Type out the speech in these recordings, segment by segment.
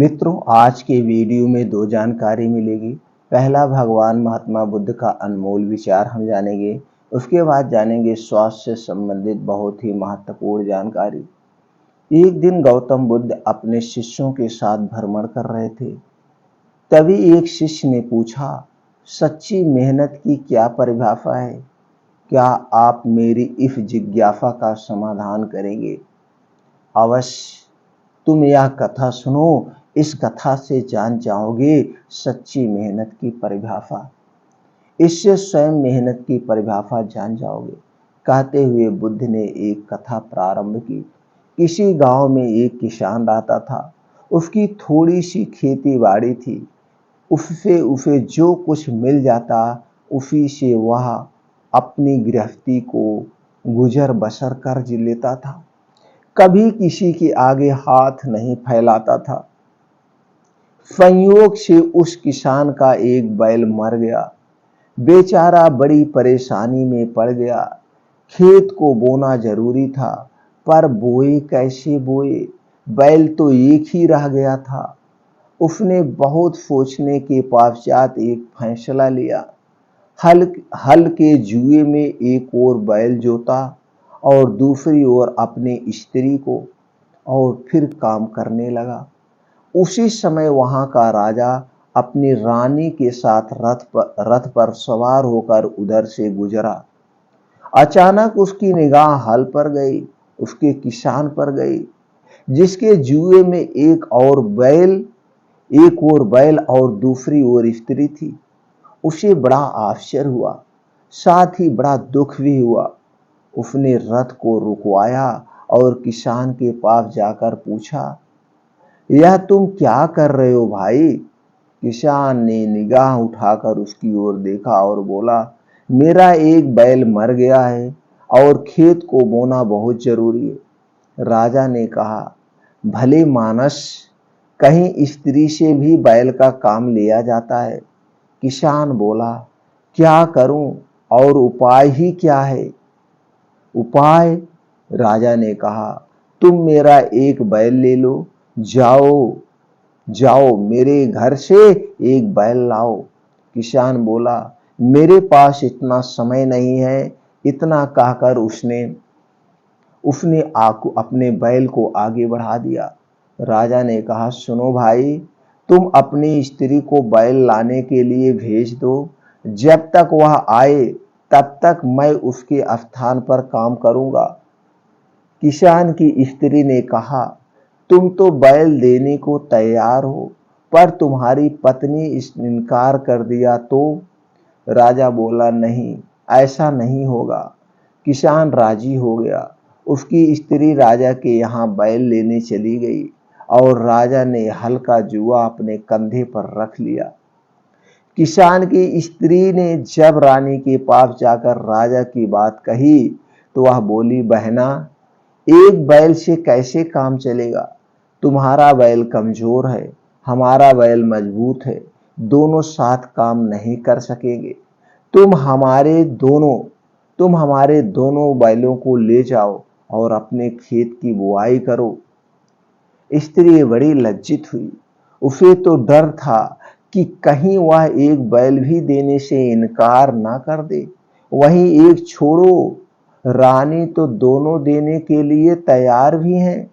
मित्रों, आज के वीडियो में दो जानकारी मिलेगी। पहला, भगवान महात्मा बुद्ध का अनमोल विचार हम जानेंगे। उसके बाद जानेंगे स्वास्थ्य से संबंधित बहुत ही महत्वपूर्ण जानकारी। एक दिन गौतम बुद्ध अपने शिष्यों के साथ भ्रमण कर रहे थे। तभी एक शिष्य ने पूछा, सच्ची मेहनत की क्या परिभाषा है? क्या आप मेरी इस जिज्ञासा का समाधान करेंगे? अवश्य। तुम यह कथा सुनो, इस कथा से जान जाओगे सच्ची मेहनत की परिभाषा। इससे स्वयं मेहनत की परिभाषा जान जाओगे। कहते हुए बुद्ध ने एक कथा प्रारंभ की। किसी गांव में एक किसान रहता था। उसकी थोड़ी सी खेती बाड़ी थी। उससे उसे जो कुछ मिल जाता उसी से वह अपनी गृहस्थी को गुजर बसर कर लेता था। कभी किसी के आगे हाथ नहीं फैलाता था। संयोग से उस किसान का एक बैल मर गया। बेचारा बड़ी परेशानी में पड़ गया। खेत को बोना जरूरी था, पर बोए कैसे बोए? बैल तो एक ही रह गया था। उसने बहुत सोचने के पश्चात एक फैसला लिया। हल के जुए में एक ओर बैल जोता और दूसरी ओर अपनी स्त्री को, और फिर काम करने लगा। उसी समय वहां का राजा अपनी रानी के साथ रथ पर सवार होकर उधर से गुजरा। अचानक उसकी निगाह हल पर गई, उसके किसान पर गई, जिसके जुए में एक और बैल और दूसरी ओर स्त्री थी। उसे बड़ा आश्चर्य हुआ, साथ ही बड़ा दुख भी हुआ। उसने रथ को रुकवाया और किसान के पास जाकर पूछा, यह तुम क्या कर रहे हो भाई? किसान ने निगाह उठाकर उसकी ओर देखा और बोला, मेरा एक बैल मर गया है और खेत को बोना बहुत जरूरी है। राजा ने कहा, भले मानस, कहीं स्त्री से भी बैल का काम लिया जाता है? किसान बोला, क्या करूं और उपाय ही क्या है? उपाय? राजा ने कहा, तुम मेरा एक बैल ले लो, जाओ जाओ मेरे घर से एक बैल लाओ। किसान बोला, मेरे पास इतना समय नहीं है। इतना कहकर उसने अपने बैल को आगे बढ़ा दिया। राजा ने कहा, सुनो भाई, तुम अपनी स्त्री को बैल लाने के लिए भेज दो। जब तक वह आए तब तक मैं उसके स्थान पर काम करूंगा। किसान की स्त्री ने कहा, तुम तो बैल देने को तैयार हो, पर तुम्हारी पत्नी इनकार कर दिया तो? राजा बोला, नहीं, ऐसा नहीं होगा। किसान राजी हो गया। उसकी स्त्री राजा के यहाँ बैल लेने चली गई और राजा ने हल का जुआ अपने कंधे पर रख लिया। किसान की स्त्री ने जब रानी के पास जाकर राजा की बात कही तो वह बोली, बहना, एक बैल से कैसे काम चलेगा? तुम्हारा बैल कमजोर है, हमारा बैल मजबूत है। दोनों साथ काम नहीं कर सकेंगे। तुम हमारे दोनों बैलों को ले जाओ और अपने खेत की बुआई करो। स्त्री बड़ी लज्जित हुई। उसे तो डर था कि कहीं वह एक बैल भी देने से इनकार ना कर दे। वहीं एक छोड़ो, रानी तो दोनों देने के लिए तैयार भी हैं।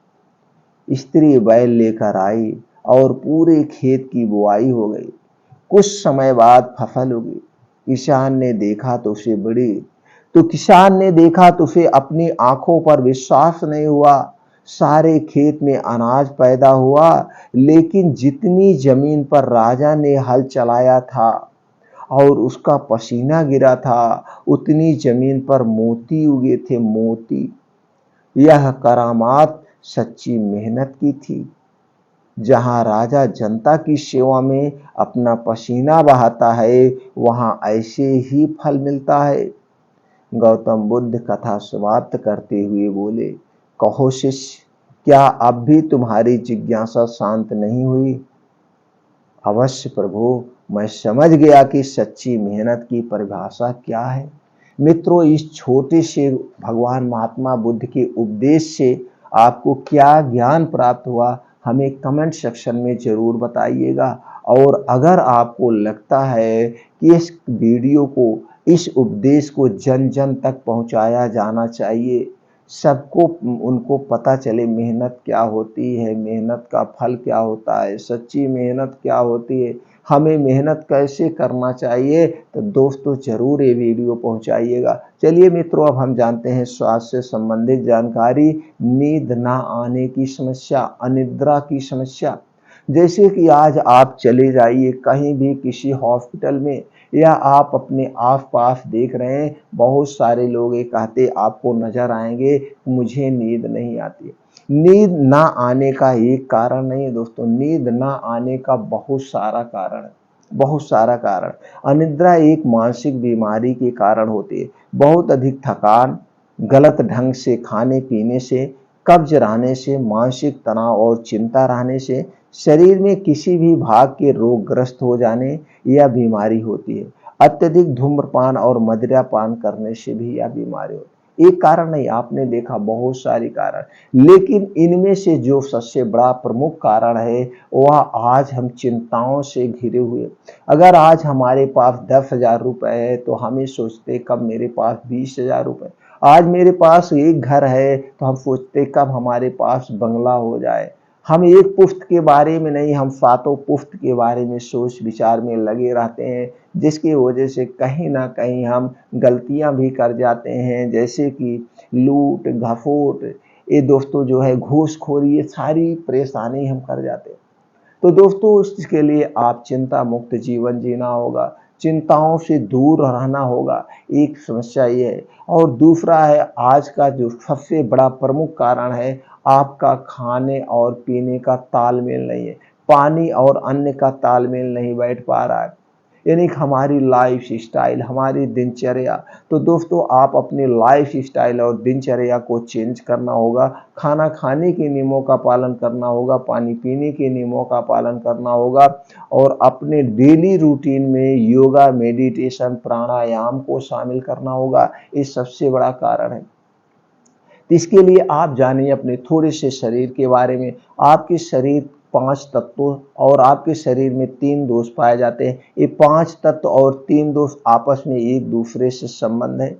स्त्री बैल लेकर आई और पूरे खेत की बुआई हो गई। कुछ समय बाद फसल उगी। किसान ने देखा तो उसे अपनी आंखों पर विश्वास नहीं हुआ। सारे खेत में अनाज पैदा हुआ, लेकिन जितनी जमीन पर राजा ने हल चलाया था और उसका पसीना गिरा था, उतनी जमीन पर मोती उगे थे, मोती। यह करामात सच्ची मेहनत की थी। जहां राजा जनता की सेवा में अपना पसीना बहाता है, वहां ऐसे ही फल मिलता है। गौतम बुद्ध कथा समाप्त करते हुए बोले, कहो शिष्य, क्या अब भी तुम्हारी जिज्ञासा शांत नहीं हुई? अवश्य प्रभु, मैं समझ गया कि सच्ची मेहनत की परिभाषा क्या है। मित्रों, इस छोटे से भगवान महात्मा बुद्ध के उपदेश से आपको क्या ज्ञान प्राप्त हुआ, हमें कमेंट सेक्शन में ज़रूर बताइएगा। और अगर आपको लगता है कि इस वीडियो को, इस उपदेश को जन जन तक पहुंचाया जाना चाहिए, सबको उनको पता चले मेहनत क्या होती है, मेहनत का फल क्या होता है, सच्ची मेहनत क्या होती है, हमें मेहनत कैसे करना चाहिए, तो दोस्तों ज़रूर ये वीडियो पहुंचाइएगा। चलिए मित्रों, अब हम जानते हैं स्वास्थ्य से संबंधित जानकारी। नींद ना आने की समस्या, अनिद्रा की समस्या। जैसे कि आज आप चले जाइए कहीं भी किसी हॉस्पिटल में, या आप अपने आस-पास देख रहे हैं, बहुत सारे लोग ये कहते आपको नज़र आएँगे, मुझे नींद नहीं आती है। नींद ना आने का एक कारण नहीं है दोस्तों, नींद ना आने का बहुत सारा कारण है, बहुत सारा कारण। अनिद्रा एक मानसिक बीमारी के कारण होती है। बहुत अधिक थकान, गलत ढंग से खाने-पीने से, कब्ज़ रहने से, मानसिक तनाव और चिंता रहने से, शरीर में किसी भी भाग के रोगग्रस्त हो जाने या बीमारी होती है। अत्यधिक धूम्रपान और मदिरा पान करने से भी यह बीमारी होती है। एक कारण नहीं, आपने देखा बहुत सारे कारण, लेकिन इनमें से जो सबसे बड़ा प्रमुख कारण है, वह आज हम चिंताओं से घिरे हुए। अगर आज हमारे पास 10,000 रुपए है तो हम ये सोचते कब मेरे पास 20,000 रुपए। आज मेरे पास एक घर है तो हम सोचते कब हमारे पास बंगला हो जाए। हम एक पुश्त के बारे में नहीं, हम सातों पुश्त के बारे में सोच विचार में लगे रहते हैं, जिसकी वजह से कहीं न कहीं हम गलतियाँ भी कर जाते हैं, जैसे कि लूट, घसोट, ये दोस्तों जो है घूसखोरी, ये सारी परेशानी हम कर जाते हैं। तो दोस्तों इसके लिए आप चिंता मुक्त जीवन जीना होगा, चिंताओं से दूर रहना होगा, एक समस्या ये है। और दूसरा है, आज का जो सबसे बड़ा प्रमुख कारण है, आपका खाने और पीने का तालमेल नहीं है। पानी और अन्न का तालमेल नहीं बैठ पा रहा है, यानी कि हमारी लाइफ स्टाइल, हमारी दिनचर्या। तो दोस्तों आप अपनी लाइफ स्टाइल और दिनचर्या को चेंज करना होगा, खाना खाने के नियमों का पालन करना होगा, पानी पीने के नियमों का पालन करना होगा, और अपने डेली रूटीन में योगा, मेडिटेशन, प्राणायाम को शामिल करना होगा। ये सबसे बड़ा कारण है। तो इसके लिए आप जानिए अपने थोड़े से शरीर के बारे में। आपके शरीर 5 तत्वों, और आपके शरीर में 3 दोष पाए जाते हैं। ये 5 तत्व और 3 दोष आपस में एक दूसरे से संबंध है।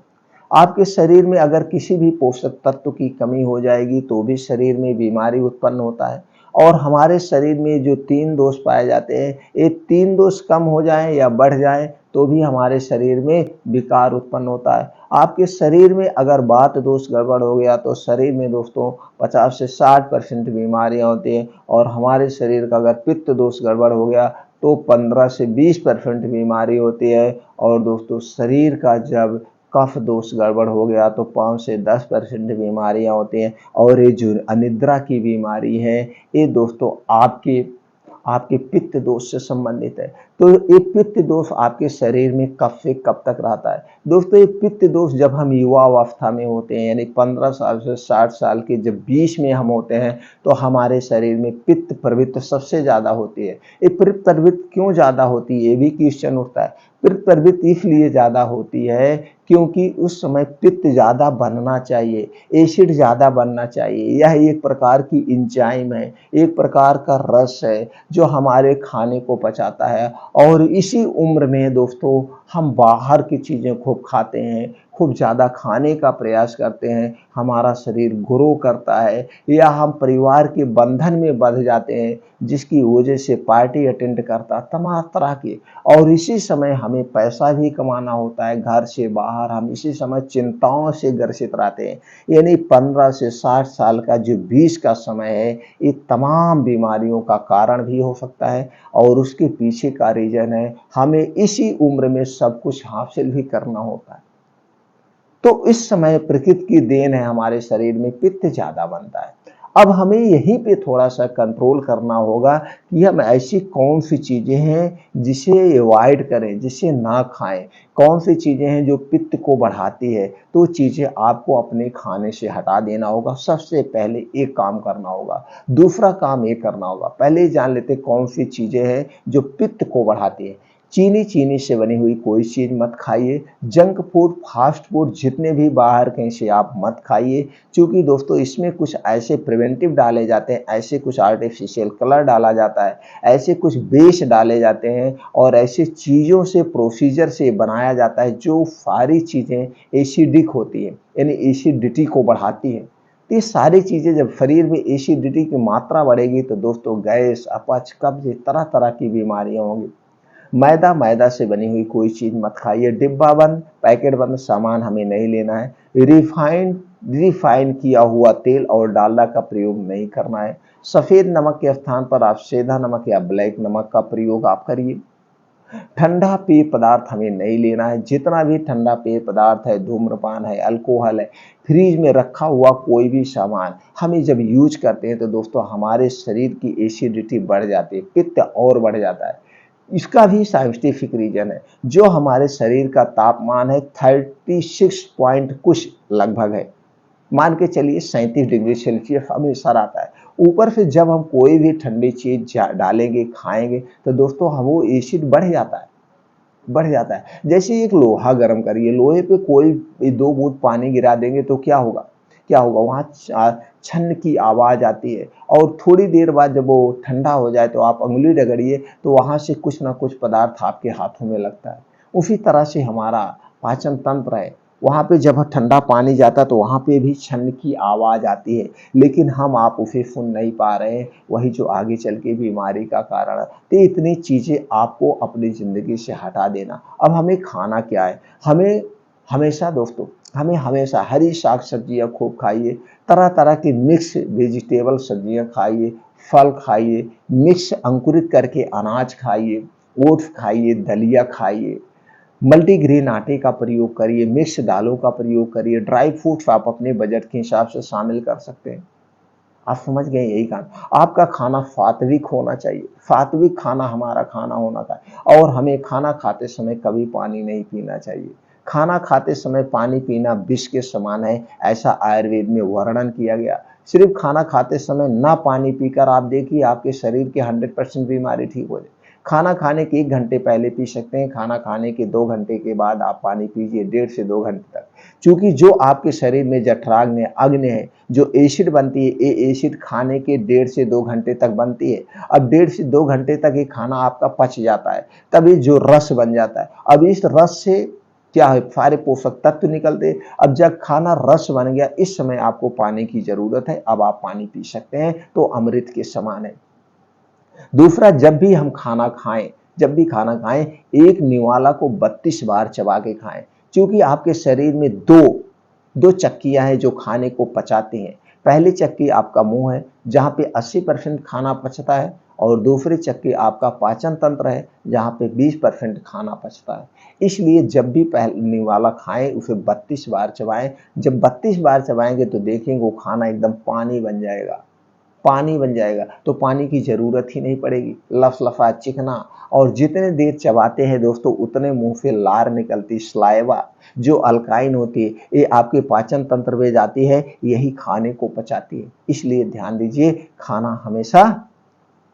आपके शरीर में अगर किसी भी पोषक तत्व की कमी हो जाएगी तो भी शरीर में बीमारी उत्पन्न होता है। और हमारे शरीर में जो 3 दोष पाए जाते हैं, ये 3 दोष कम हो जाएँ या बढ़ जाएँ तो भी हमारे शरीर में विकार उत्पन्न होता है। आपके शरीर में अगर वात दोष गड़बड़ हो गया तो शरीर में दोस्तों 50 से 60% बीमारियां होती हैं, और हमारे शरीर का अगर पित्त दोष गड़बड़ हो गया तो 15 से 20% बीमारी होती है। और दोस्तों शरीर का जब कफ दोष गड़बड़ हो गया तो 5 से 10% बीमारियां होती हैं। और ये जो अनिद्रा की बीमारी है, ये दोस्तों आपके आपके पित्त दोष से संबंधित है। तो ये पित्त दोष आपके शरीर में कब से कब तक रहता है? दोस्तों ये पित्त दोष जब हम युवा अवस्था में होते हैं, यानी 15 साल से 60 साल के जब बीच में हम होते हैं, तो हमारे शरीर में पित्त प्रवृत्ति सबसे ज़्यादा होती है। ये पित्त प्रवृत्ति क्यों ज़्यादा होती है, ये भी क्वेश्चन उठता है। पित्त प्रवृत्ति इसलिए ज़्यादा होती है क्योंकि उस समय पित्त ज़्यादा बनना चाहिए, एसिड ज़्यादा बनना चाहिए। यह एक प्रकार की एंजाइम है, एक प्रकार का रस है जो हमारे खाने को पचाता है। और इसी उम्र में दोस्तों हम बाहर की चीज़ें खूब खाते हैं, खूब ज़्यादा खाने का प्रयास करते हैं, हमारा शरीर ग्रो करता है, या हम परिवार के बंधन में बंध जाते हैं, जिसकी वजह से पार्टी अटेंड करता तमाम तरह के। और इसी समय हमें पैसा भी कमाना होता है घर से बाहर, हम इसी समय चिंताओं से ग्रसित रहते हैं। यानी 15 से 60 साल का जो 20 का समय है, ये तमाम बीमारियों का कारण भी हो सकता है। और उसके पीछे का रीज़न है, हमें इसी उम्र में सब कुछ हासिल भी करना होता है। तो इस समय प्रकृति की देन है, हमारे शरीर में पित्त ज़्यादा बनता है। अब हमें यहीं पे थोड़ा-सा कंट्रोल करना होगा कि हम ऐसी कौन-सी चीज़ें हैं जिसे अवॉइड करें, जिसे ना खाएँ। कौन-सी चीज़ें हैं जो पित्त को बढ़ाती है, तो चीज़ें आपको अपने खाने से हटा देना होगा। सबसे पहले एक काम करना होगा, दूसरा काम ये करना होगा। पहले ही जान लेते हैं कौन-सी चीज़ें हैं जो पित्त को बढ़ाती हैं। चीनी से बनी हुई कोई चीज़ मत खाइए। जंक फूड, फास्ट फूड जितने भी बाहर कहीं से आप मत खाइए, क्योंकि दोस्तों इसमें कुछ ऐसे प्रिवेंटिव डाले जाते हैं, ऐसे कुछ आर्टिफिशियल कलर डाला जाता है, ऐसे कुछ बेस डाले जाते हैं और ऐसी चीज़ों से प्रोसीजर से बनाया जाता है जो सारी चीज़ें एसिडिक होती हैं, यानी एसिडिटी को बढ़ाती हैं। तो ये सारी चीज़ें जब शरीर में एसिडिटी की मात्रा बढ़ेगी तो दोस्तों गैस, अपच, कब्ज, तरह तरह की बीमारियां होंगी। मैदा से बनी हुई कोई चीज़ मत खाइए। डिब्बा बंद, पैकेट बंद सामान हमें नहीं लेना है। रिफाइन किया हुआ तेल और डालडा का प्रयोग नहीं करना है। सफ़ेद नमक के स्थान पर आप सेंधा नमक या ब्लैक नमक का प्रयोग आप करिए। ठंडा पेय पदार्थ हमें नहीं लेना है। जितना भी ठंडा पेय पदार्थ है, धूम्रपान है, अल्कोहल है, फ्रिज में रखा हुआ कोई भी सामान हमें जब यूज करते हैं तो दोस्तों हमारे शरीर की एसिडिटी बढ़ जाती है, पित्त और बढ़ जाता है। इसका भी साइंटिफिक रीजन है। जो हमारे शरीर का तापमान है 36 पॉइंट कुछ लगभग है, मान के चलिए 37 डिग्री सेल्सियस हमेशा रहता है। ऊपर से जब हम कोई भी ठंडी चीज डालेंगे, खाएंगे तो दोस्तों हम वो एसिड बढ़ जाता है। जैसे एक लोहा गर्म करिए, लोहे पे कोई 2 बूंद पानी गिरा देंगे तो क्या होगा वहाँ छन्न की आवाज़ आती है और थोड़ी देर बाद जब वो ठंडा हो जाए तो आप अंगुली रगड़िए तो वहाँ से कुछ ना कुछ पदार्थ आपके हाथों में लगता है। उसी तरह से हमारा पाचन तंत्र है, वहाँ पे जब ठंडा पानी जाता है तो वहाँ पे भी छन्न की आवाज़ आती है, लेकिन आप उसे सुन नहीं पा रहे हैं, वही जो आगे चल के बीमारी का कारण है। तो इतनी चीज़ें आपको अपनी ज़िंदगी से हटा देना। अब हमें खाना क्या है? हमें हमेशा हरी साग सब्जियाँ खूब खाइए, तरह तरह की मिक्स वेजिटेबल सब्जियाँ खाइए, फल खाइए, मिक्स अंकुरित करके अनाज खाइए, ओट्स खाइए, दलिया खाइए, मल्टीग्रेन आटे का प्रयोग करिए, मिक्स दालों का प्रयोग करिए, ड्राई फ्रूट्स आप अपने बजट के हिसाब से शामिल कर सकते हैं। आप समझ गए यही खाना। आपका खाना सात्विक होना चाहिए, सात्विक खाना हमारा खाना होना चाहिए और हमें खाना खाते समय कभी पानी नहीं पीना चाहिए। खाना खाते समय पानी पीना विष के समान है, ऐसा आयुर्वेद में वर्णन किया गया। सिर्फ खाना खाते समय ना पानी पीकर आप देखिए आपके शरीर की 100% बीमारी ठीक हो जाए। खाना खाने के 1 घंटे पहले पी सकते हैं, खाना खाने के 2 घंटे के बाद आप पानी पीजिए, 1.5 से 2 घंटे तक। क्योंकि जो आपके शरीर में जठराग्नि अग्नि है, जो एसिड बनती है, ये एसिड खाने के 1.5 से 2 घंटे तक बनती है। अब 1.5 से 2 घंटे तक ये खाना आपका पच जाता है, तभी जो रस बन जाता है। अब इस रस से क्या है, सारे पोषक तत्व निकलते। अब जब खाना रस बन गया, इस समय आपको पानी की जरूरत है, अब आप पानी पी सकते हैं, तो अमृत के समान है। दूसरा, जब भी खाना खाएं, एक निवाला को 32 बार चबा के खाएं, क्योंकि आपके शरीर में दो चक्कियां हैं जो खाने को पचाती हैं। पहली चक्की आपका मुंह है जहां पे 80% खाना पचता है और दूसरी चक्की आपका पाचन तंत्र है जहां पे 20% खाना पचता है। इसलिए जब भी पहले निवाला खाएं उसे 32 बार चबाएं। जब 32 बार चबाएंगे तो देखेंगे वो खाना एकदम पानी बन जाएगा, तो पानी की ज़रूरत ही नहीं पड़ेगी। लफलफा, चिकना, और जितने देर चबाते हैं दोस्तों उतने मुंह से लार निकलती, स्लाइवा जो अल्काइन होती है, ये आपके पाचन तंत्र में जाती है, यही खाने को पचाती है। इसलिए ध्यान दीजिए, खाना हमेशा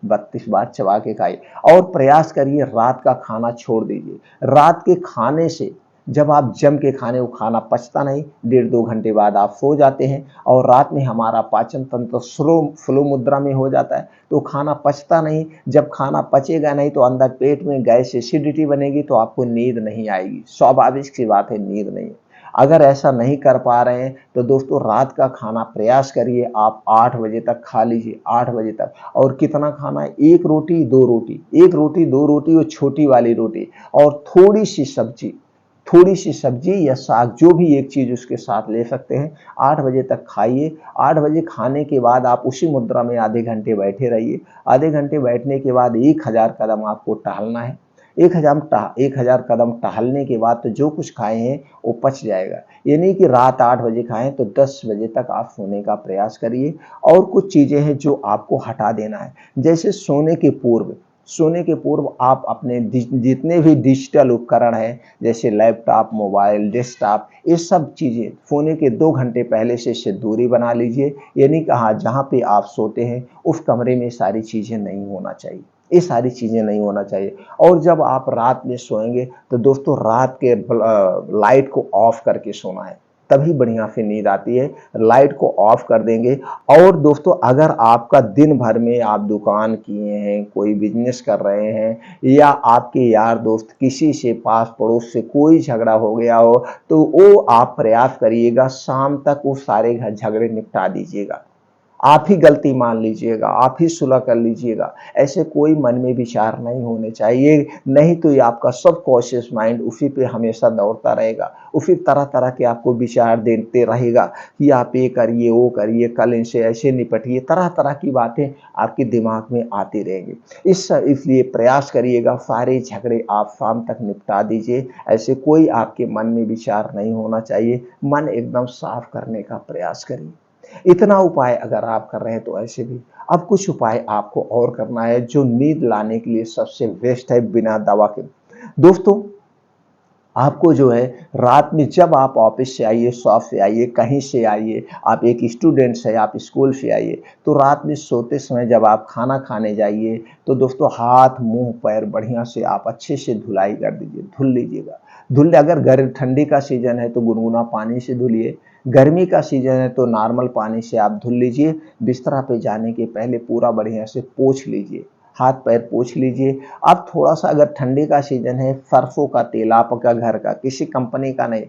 32 बार चबा के खाइए और प्रयास करिए रात का खाना छोड़ दीजिए। रात के खाने से जब आप जम के खाने, वो खाना पचता नहीं, 1.5-2 घंटे बाद आप सो जाते हैं और रात में हमारा पाचन तंत्र स्लो मुद्रा में हो जाता है, तो खाना पचता नहीं। जब खाना पचेगा नहीं तो अंदर पेट में गैस, एसिडिटी बनेगी, तो आपको नींद नहीं आएगी। स्वाभाविक सी बात है, नींद नहीं। अगर ऐसा नहीं कर पा रहे हैं तो दोस्तों रात का खाना प्रयास करिए आप 8 बजे तक खा लीजिए, 8 बजे तक। और कितना खाना है? 1 रोटी 2 रोटी, वो छोटी वाली रोटी और थोड़ी सी सब्जी या साग, जो भी एक चीज उसके साथ ले सकते हैं। 8 बजे तक खाइए। 8 बजे खाने के बाद आप उसी मुद्रा में आधे घंटे बैठे रहिए। आधे घंटे बैठने के बाद 1000 कदम आपको टहलना है। 1000 कदम टहलने के बाद तो जो कुछ खाए हैं वो पच जाएगा। ये नहीं कि रात 8 बजे खाएं, तो 10 बजे तक आप सोने का प्रयास करिए। और कुछ चीजें हैं जो आपको हटा देना है, जैसे सोने के पूर्व आप अपने जितने भी डिजिटल उपकरण हैं, जैसे लैपटॉप, मोबाइल, डेस्कटॉप, ये सब चीज़ें सोने के 2 घंटे पहले से इससे दूरी बना लीजिए। ये नहीं कहा जहाँ पे आप सोते हैं उस कमरे में सारी चीज़ें नहीं होना चाहिए। ये सारी चीज़ें नहीं होना चाहिए। और जब आप रात में सोएँगे तो दोस्तों रात के लाइट को ऑफ करके सोना है, तभी बढ़िया से नींद आती है। लाइट को ऑफ कर देंगे। और दोस्तों अगर आपका दिन भर में आप दुकान किए हैं, कोई बिज़नेस कर रहे हैं या आपके यार दोस्त किसी से पास पड़ोस से कोई झगड़ा हो गया हो, तो वो आप प्रयास करिएगा शाम तक वो सारे झगड़े निपटा दीजिएगा। आप ही गलती मान लीजिएगा, आप ही सुलह कर लीजिएगा। ऐसे कोई मन में विचार नहीं होने चाहिए, नहीं तो ये आपका सबकॉन्शियस माइंड उसी पे हमेशा दौड़ता रहेगा, उसी तरह-तरह के आपको विचार देते रहेगा कि आप ये करिए, वो करिए, कल इनसे ऐसे निपटिए, तरह-तरह की बातें आपके दिमाग में आती रहेंगी। इसलिए प्रयास करिएगा सारे झगड़े आप शाम तक निपटा दीजिए, ऐसे कोई आपके मन में विचार नहीं होना चाहिए, मन एकदम साफ करने का प्रयास करिए। इतना उपाय अगर आप कर रहे हैं तो ऐसे भी अब कुछ उपाय आपको और करना है जो नींद लाने के लिए सबसे बेस्ट है बिना दवा के। दोस्तों आपको जो है रात में जब आप ऑफिस से आइए, शॉप से आइए, कहीं से आइए, आप एक स्टूडेंट है, आप स्कूल से आइए, तो रात में सोते समय जब आप खाना खाने जाइए तो दोस्तों हाथ मुंह पैर बढ़िया से आप अच्छे से धुलाई कर दीजिए, धुल लीजिएगा। अगर ठंडी का सीजन है तो गुनगुना पानी से धुलिए, गर्मी का सीजन है तो नॉर्मल पानी से आप धुल लीजिए। बिस्तरा पे जाने के पहले पूरा बढ़िया से पोंछ लीजिए, हाथ पैर पोंछ लीजिए। अब थोड़ा-सा अगर ठंडी का सीजन है, सरसों का तेल आपका घर का, किसी कंपनी का नहीं,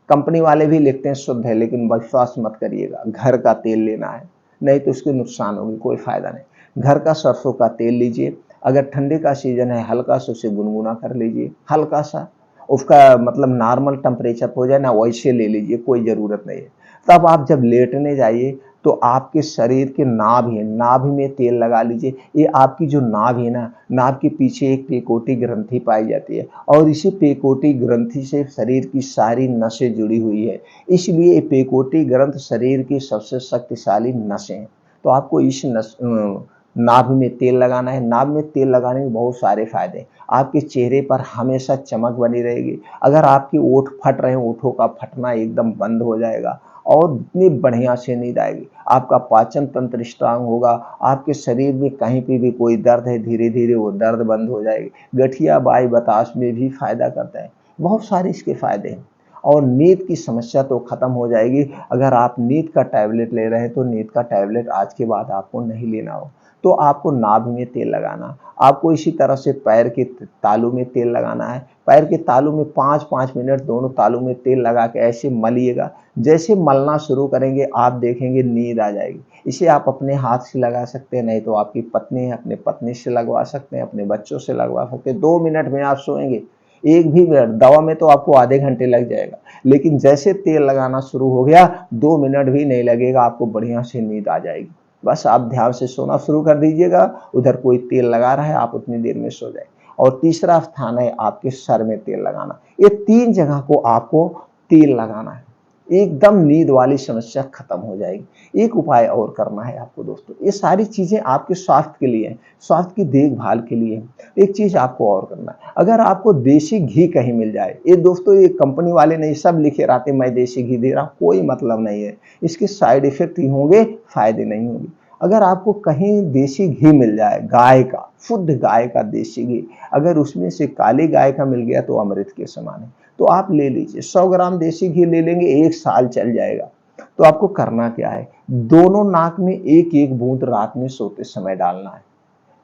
कंपनी वाले भी लिखते हैं शुद्ध है, लेकिन विश्वास मत करिएगा, घर का तेल लेना है, नहीं तो उसके नुकसान होगी, कोई फ़ायदा नहीं। घर का सरसों का तेल लीजिए, अगर ठंडी का सीजन है हल्का सा उसे गुनगुना कर लीजिए, हल्का-सा, उसका मतलब नॉर्मल टेम्परेचर हो जाए ना वैसे ले लीजिए, कोई ज़रूरत नहीं है। तब आप जब लेटने जाइए तो आपके शरीर के नाभि है, नाभि में तेल लगा लीजिए। ये आपकी जो नाभ है ना, नाभ के पीछे एक पेकोटी ग्रंथि पाई जाती है और इसी पेकोटी ग्रंथि से शरीर की सारी नसें जुड़ी हुई है। इसलिए ये पेकोटी ग्रंथ शरीर की सबसे शक्तिशाली नसें हैं। तो आपको इस नाभि में तेल लगाना है। नाभि में तेल लगाने के बहुत सारे फायदे हैं। आपके चेहरे पर हमेशा चमक बनी रहेगी। अगर आपके ओंठ फट रहे हैं, ओंठों का फटना एकदम बंद हो जाएगा और इतनी बढ़िया से नींद आएगी। आपका पाचन तंत्र स्ट्रांग होगा, आपके शरीर में कहीं पे भी कोई दर्द है धीरे-धीरे वो दर्द बंद हो जाएगी। गठिया बाई बताश में भी फ़ायदा करता है। बहुत सारे इसके फ़ायदे हैं और नींद की समस्या तो ख़त्म हो जाएगी। अगर आप नींद का टैबलेट ले रहे हैं तो नींद का टैबलेट आज के बाद आपको नहीं लेना हो। तो आपको नाभि में तेल लगाना, आपको इसी तरह से पैर के तालू में तेल लगाना है। पैर के तालू में 5-5 मिनट दोनों तालू में तेल लगा के ऐसे मलिएगा। जैसे मलना शुरू करेंगे आप देखेंगे नींद आ जाएगी। इसे आप अपने हाथ से लगा सकते हैं, नहीं तो आपकी पत्नी है, अपने पत्नी से लगवा सकते हैं, अपने बच्चों से लगवा सकते हैं। 2 मिनट में आप सोएँगे। 1 भी मिनट, दवा में तो आपको आधे घंटे लग जाएगा, लेकिन जैसे तेल लगाना शुरू हो गया 2 मिनट भी नहीं लगेगा, आपको बढ़िया से नींद आ जाएगी। बस आप ध्यान से सोना शुरू कर दीजिएगा, उधर कोई तेल लगा रहा है आप उतनी देर में सो जाए। और तीसरा स्थान है आपके सर में तेल लगाना। ये 3 जगह को आपको तेल लगाना है, एकदम नींद वाली समस्या खत्म हो जाएगी। एक उपाय और करना है आपको दोस्तों, ये सारी चीजें आपके स्वास्थ्य के लिए हैं, स्वास्थ्य की देखभाल के लिए हैं। एक चीज आपको और करना है, अगर आपको देसी घी कहीं मिल जाए, ये दोस्तों ये कंपनी वाले नहीं सब लिखे रहते मैं देसी घी दे रहा हूँ, कोई मतलब नहीं है, इसके साइड इफेक्ट ही होंगे, फायदे नहीं होंगे। अगर आपको कहीं देसी घी मिल जाए, गाय का, शुद्ध गाय का देसी घी, अगर उसमें से काली गाय का मिल गया तो अमृत के समान है, तो आप ले लीजिए। 100 ग्राम देसी घी ले लेंगे, 1 साल चल जाएगा। तो आपको करना क्या है, दोनों नाक में एक एक बूंद रात में सोते समय डालना है।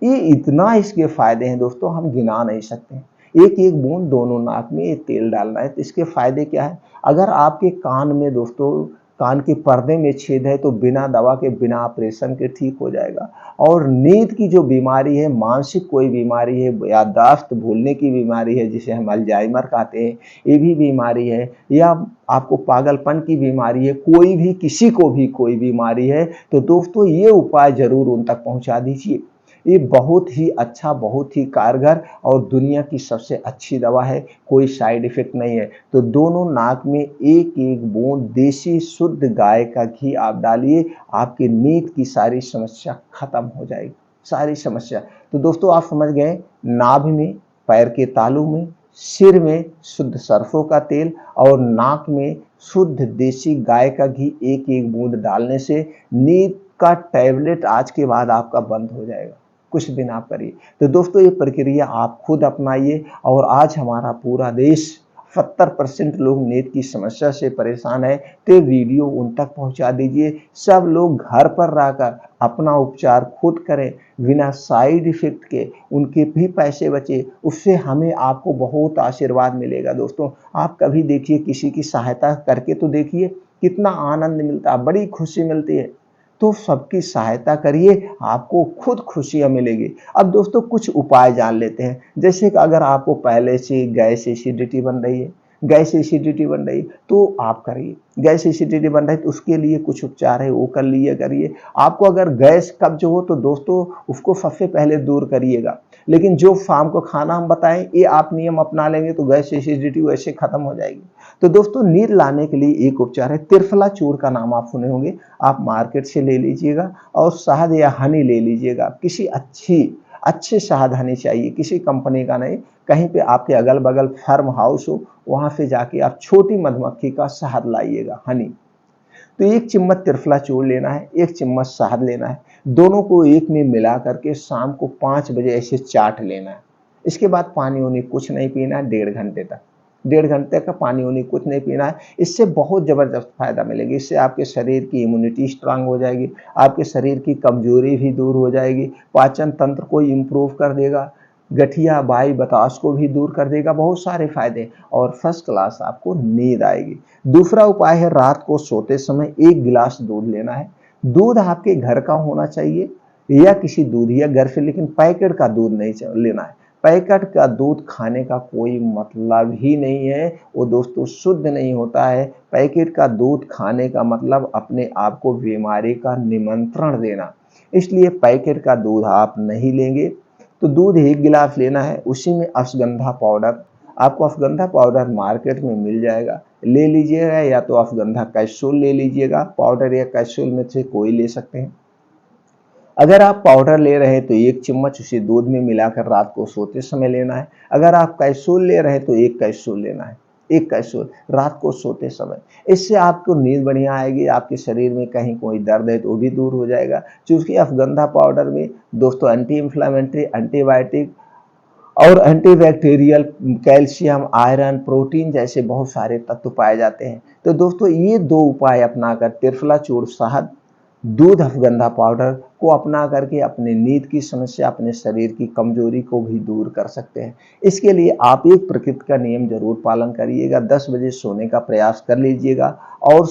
ये इतना इसके फायदे हैं दोस्तों, हम गिना नहीं सकते। एक एक बूंद दोनों नाक में ये तेल डालना है। तो इसके फायदे क्या है, अगर आपके कान में दोस्तों, कान के पर्दे में छेद है तो बिना दवा के, बिना ऑपरेशन के ठीक हो जाएगा। और नींद की जो बीमारी है, मानसिक कोई बीमारी है, याददाश्त भूलने की बीमारी है जिसे हम अल्जाइमर कहते हैं, ये भी बीमारी है, या आपको पागलपन की बीमारी है, कोई भी किसी को भी कोई बीमारी है, तो दोस्तों ये उपाय जरूर उन तक पहुंचा दीजिए। ये बहुत ही अच्छा, बहुत ही कारगर और दुनिया की सबसे अच्छी दवा है, कोई साइड इफेक्ट नहीं है। तो दोनों नाक में एक एक बूंद देसी शुद्ध गाय का घी आप डालिए, आपकी नींद की सारी समस्या खत्म हो जाएगी, सारी समस्या। तो दोस्तों आप समझ गए, नाभि में, पैर के तालू में, सिर में शुद्ध सरसों का तेल और नाक में शुद्ध देसी गाय का घी एक एक बूंद डालने से नींद का टैबलेट आज के बाद आपका बंद हो जाएगा। कुछ दिन आप करिए। तो दोस्तों ये प्रक्रिया आप खुद अपनाइए और आज हमारा पूरा देश 70% लोग नींद की समस्या से परेशान है, तो वीडियो उन तक पहुंचा दीजिए। सब लोग घर पर रहकर अपना उपचार खुद करें बिना साइड इफेक्ट के, उनके भी पैसे बचे, उससे हमें आपको बहुत आशीर्वाद मिलेगा। दोस्तों आप कभी देखिए किसी की सहायता करके तो देखिए कितना आनंद मिलता है, बड़ी खुशी मिलती है। तो सबकी सहायता करिए, आपको खुद खुशियाँ मिलेगी। अब दोस्तों कुछ उपाय जान लेते हैं, जैसे कि अगर आपको पहले से गैस एसिडिटी बन रही है, तो आप करिए। गैस एसिडिटी बन रही है तो उसके लिए कुछ उपचार है, वो कर लिया करिए। आपको अगर गैस कब्ज हो तो दोस्तों उसको सबसे पहले दूर करिएगा। लेकिन जो शाम को खाना हम बताएं ये आप नियम अपना लेंगे तो गैस एसिडिटी वैसे खत्म हो जाएगी। तो दोस्तों नींद लाने के लिए एक उपचार है, त्रिफला चूर्ण का नाम आप सुने होंगे। आप मार्केट से ले लीजिएगा और शहद या हनी ले लीजिएगा। किसी अच्छे शहद हनी चाहिए, किसी कंपनी का नहीं। कहीं पे आपके अगल बगल फार्म हाउस हो वहां से जाके आप छोटी मधुमक्खी का शहद लाइएगा, हनी। तो 1 चम्मच त्रिफला चूर्ण लेना है, 1 चम्मच शहद लेना है, दोनों को एक में मिला करके शाम को 5 बजे ऐसे चाट लेना है। इसके बाद पानी वानी कुछ नहीं पीना है 1.5 घंटे तक। 1.5 घंटे का पानी वानी कुछ नहीं पीना है। इससे बहुत ज़बरदस्त फायदा मिलेगा। इससे आपके शरीर की इम्यूनिटी स्ट्रांग हो जाएगी, आपके शरीर की कमजोरी भी दूर हो जाएगी, पाचन तंत्र को इम्प्रूव कर देगा, गठिया बाई बताश को भी दूर कर देगा, बहुत सारे फायदे और फर्स्ट क्लास आपको नींद आएगी। दूसरा उपाय है रात को सोते समय 1 गिलास दूध लेना है। दूध आपके घर का होना चाहिए या किसी दूधिया घर से, लेकिन पैकेट का दूध नहीं लेना है। पैकेट का दूध खाने का कोई मतलब ही नहीं है, वो दोस्तों शुद्ध नहीं होता है। पैकेट का दूध खाने का मतलब अपने आप को बीमारी का निमंत्रण देना, इसलिए पैकेट का दूध आप नहीं लेंगे। तो दूध 1 गिलास लेना है, उसी में अश्वगंधा पाउडर, आपको अश्वगंधा पाउडर मार्केट में मिल जाएगा, ले लीजिएगा। या तो अश्वगंधा कैप्सूल ले लीजिएगा, पाउडर या कैप्सूल में से कोई ले सकते हैं। अगर आप पाउडर ले रहे हैं तो 1 चम्मच उसे दूध में मिलाकर रात को सोते समय लेना है। अगर आप कैप्सूल ले रहे हैं तो 1 कैप्सूल लेना है, 1 कैप्सूल रात को सोते समय। इससे आपको नींद बढ़िया आएगी, आपके शरीर में कहीं कोई दर्द है तो वो भी दूर हो जाएगा। क्योंकि अश्वगंधा पाउडर में दोस्तों एंटी इंफ्लेमेटरी, एंटीबायोटिक और एंटीबैक्टीरियल, कैल्शियम, आयरन, प्रोटीन जैसे बहुत सारे तत्व पाए जाते हैं। तो दोस्तों ये 2 उपाय अपनाकर त्रिफला चूर्ण, शहद, दूध, अश्वगंधा पाउडर को अपना करके अपने नींद की समस्या, अपने शरीर की कमजोरी को भी दूर कर सकते हैं। इसके लिए आप एक प्रकृति का नियम जरूर पालन करिएगा, 10 बजे सोने का प्रयास कर लीजिएगा और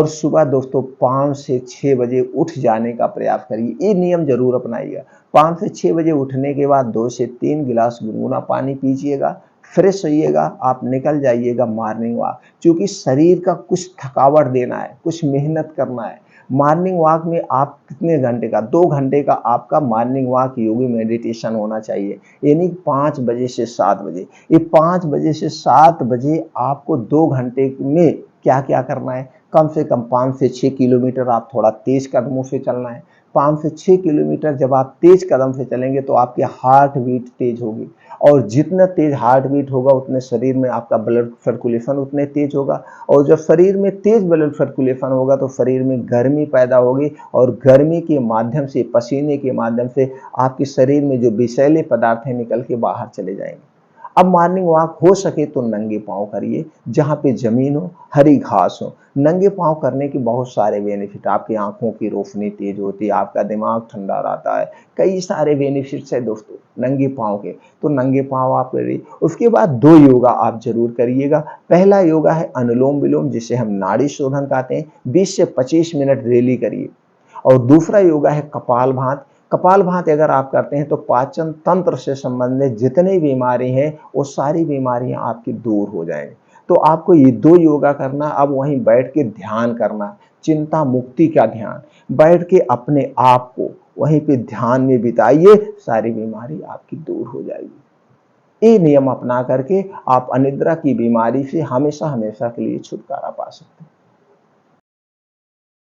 सुबह दोस्तों 5 से 6 बजे उठ जाने का प्रयास करिए। ये नियम जरूर अपनाइएगा। 5 से 6 बजे उठने के बाद 2 से 3 गिलास गुनगुना पानी पीजिएगा, फ्रेश होइएगा, आप निकल जाइएगा मॉर्निंग वॉक। क्योंकि शरीर का कुछ थकावट देना है, कुछ मेहनत करना है। मॉर्निंग वॉक में आप कितने घंटे का, 2 घंटे का आपका मॉर्निंग वॉक योगी मेडिटेशन होना चाहिए, यानी 5 बजे से 7 बजे। ये 5 बजे से 7 बजे आपको 2 घंटे में क्या क्या करना है, कम से कम 5 से 6 किलोमीटर आप थोड़ा तेज कदमों से चलना है। 5 से 6 किलोमीटर जब आप तेज कदम से चलेंगे तो आपकी हार्ट बीट तेज होगी, और जितना तेज हार्ट बीट होगा उतने शरीर में आपका ब्लड सर्कुलेशन उतने तेज होगा, और जब शरीर में तेज ब्लड सर्कुलेशन होगा तो शरीर में गर्मी पैदा होगी, और गर्मी के माध्यम से, पसीने के माध्यम से आपके शरीर में जो विषैले पदार्थ हैं निकल के बाहर चले जाएंगे। अब मॉर्निंग वॉक हो सके तो नंगे पांव करिए, जहां पे जमीन हो, हरी घास हो। नंगे पांव करने के बहुत सारे बेनिफिट, आपकी आंखों की रोशनी तेज होती है, आपका दिमाग ठंडा रहता है, कई सारे बेनिफिट्स है दोस्तों नंगे पांव के। तो नंगे पांव आप करिए। उसके बाद 2 योगा आप जरूर करिएगा। पहला योगा है अनुलोम विलोम, जिसे हम नाड़ी शोधन कहते हैं, 20 से 25 मिनट डेली करिए। और दूसरा योगा है कपालभाति। कपालभाति अगर आप करते हैं तो पाचन तंत्र से संबंधित जितनी बीमारी हैं वो सारी बीमारियां आपकी दूर हो जाएंगी। तो आपको ये 2 योगा करना, अब वहीं बैठ के ध्यान करना, चिंता मुक्ति का ध्यान, बैठ के अपने आप को वहीं पे ध्यान में बिताइए, सारी बीमारी आपकी दूर हो जाएगी। ये नियम अपना करके आप अनिद्रा की बीमारी से हमेशा हमेशा के लिए छुटकारा पा सकते हैं।